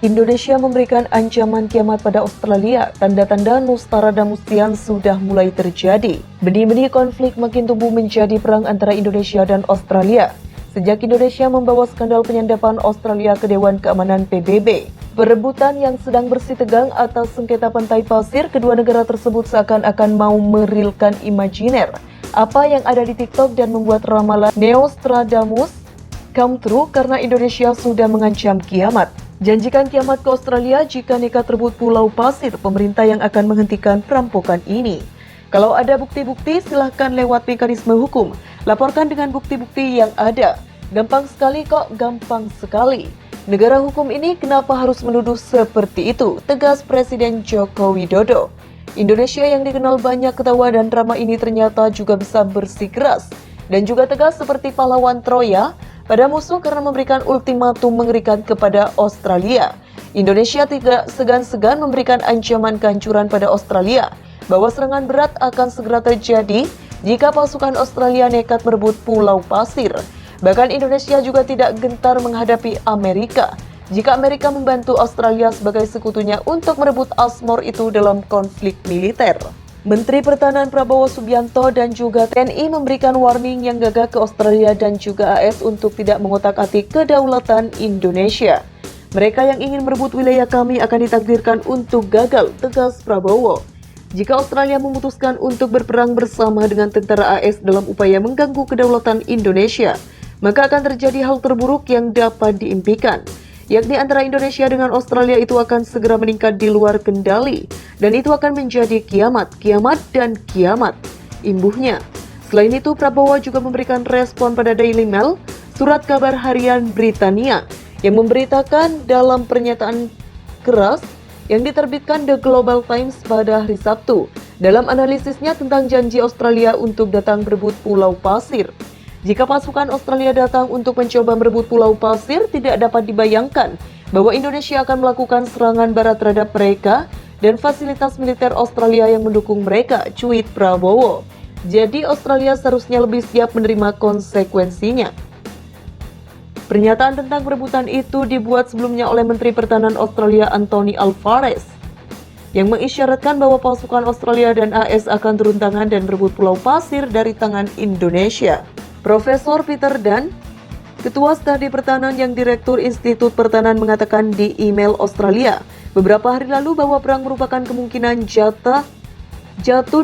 Indonesia memberikan ancaman kiamat pada Australia. Tanda-tanda Nostradamus sudah mulai terjadi. Benih-benih konflik makin tumbuh menjadi perang antara Indonesia dan Australia. Sejak Indonesia membawa skandal penyandapan Australia ke Dewan Keamanan PBB. Perebutan yang sedang bersih tegang atas sengketa pantai pasir, kedua negara tersebut seakan-akan mau merilkan imajiner apa yang ada di TikTok dan membuat ramalan Nostradamus come true karena Indonesia sudah mengancam kiamat. Janjikan kiamat ke Australia jika nekat rebut pulau pasir, pemerintah yang akan menghentikan perampokan ini. Kalau ada bukti-bukti, silahkan lewat mekanisme hukum. Laporkan dengan bukti-bukti yang ada. Gampang sekali kok, gampang sekali. Negara hukum ini kenapa harus menuduh seperti itu? Tegas Presiden Joko Widodo. Indonesia yang dikenal banyak ketawa dan drama ini ternyata juga bisa bersikeras dan juga tegas seperti pahlawan Troya pada musuh karena memberikan ultimatum mengerikan kepada Australia. Indonesia tidak segan-segan memberikan ancaman kehancuran pada Australia bahwa serangan berat akan segera terjadi jika pasukan Australia nekat merebut pulau pasir. Bahkan Indonesia juga tidak gentar menghadapi Amerika jika Amerika membantu Australia sebagai sekutunya untuk merebut Asmor itu dalam konflik militer. Menteri Pertahanan Prabowo Subianto dan juga TNI memberikan warning yang gagah ke Australia dan juga AS untuk tidak mengotak-atik kedaulatan Indonesia. Mereka yang ingin merebut wilayah kami akan ditakdirkan untuk gagal, tegas Prabowo. Jika Australia memutuskan untuk berperang bersama dengan tentara AS dalam upaya mengganggu kedaulatan Indonesia, maka akan terjadi hal terburuk yang dapat diimpikan, yakni antara Indonesia dengan Australia itu akan segera meningkat di luar kendali, dan itu akan menjadi kiamat, dan kiamat. Imbuhnya. Selain itu, Prabowo juga memberikan respon pada Daily Mail, surat kabar harian Britania, yang memberitakan dalam pernyataan keras yang diterbitkan The Global Times pada hari Sabtu, dalam analisisnya tentang janji Australia untuk datang berebut pulau pasir. Jika pasukan Australia datang untuk mencoba merebut pulau pasir, tidak dapat dibayangkan bahwa Indonesia akan melakukan serangan barat terhadap mereka dan fasilitas militer Australia yang mendukung mereka, cuit Prabowo. Jadi Australia seharusnya lebih siap menerima konsekuensinya. Pernyataan tentang perebutan itu dibuat sebelumnya oleh Menteri Pertahanan Australia Anthony Alvarez, yang mengisyaratkan bahwa pasukan Australia dan AS akan turun tangan dan berebut pulau pasir dari tangan Indonesia. Profesor Peter Dunn, Ketua Studi Pertahanan yang Direktur Institut Pertahanan mengatakan di email Australia beberapa hari lalu bahwa perang merupakan kemungkinan jatuh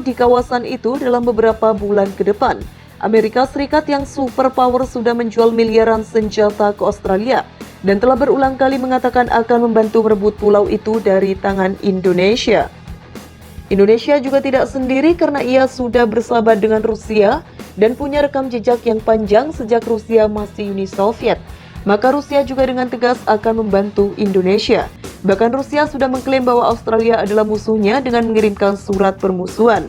di kawasan itu dalam beberapa bulan ke depan. Amerika Serikat yang superpower sudah menjual miliaran senjata ke Australia dan telah berulang kali mengatakan akan membantu merebut pulau itu dari tangan Indonesia. Indonesia juga tidak sendiri karena ia sudah bersahabat dengan Rusia dan punya rekam jejak yang panjang sejak Rusia masih Uni Soviet. Maka Rusia juga dengan tegas akan membantu Indonesia. Bahkan Rusia sudah mengklaim bahwa Australia adalah musuhnya dengan mengirimkan surat permusuhan.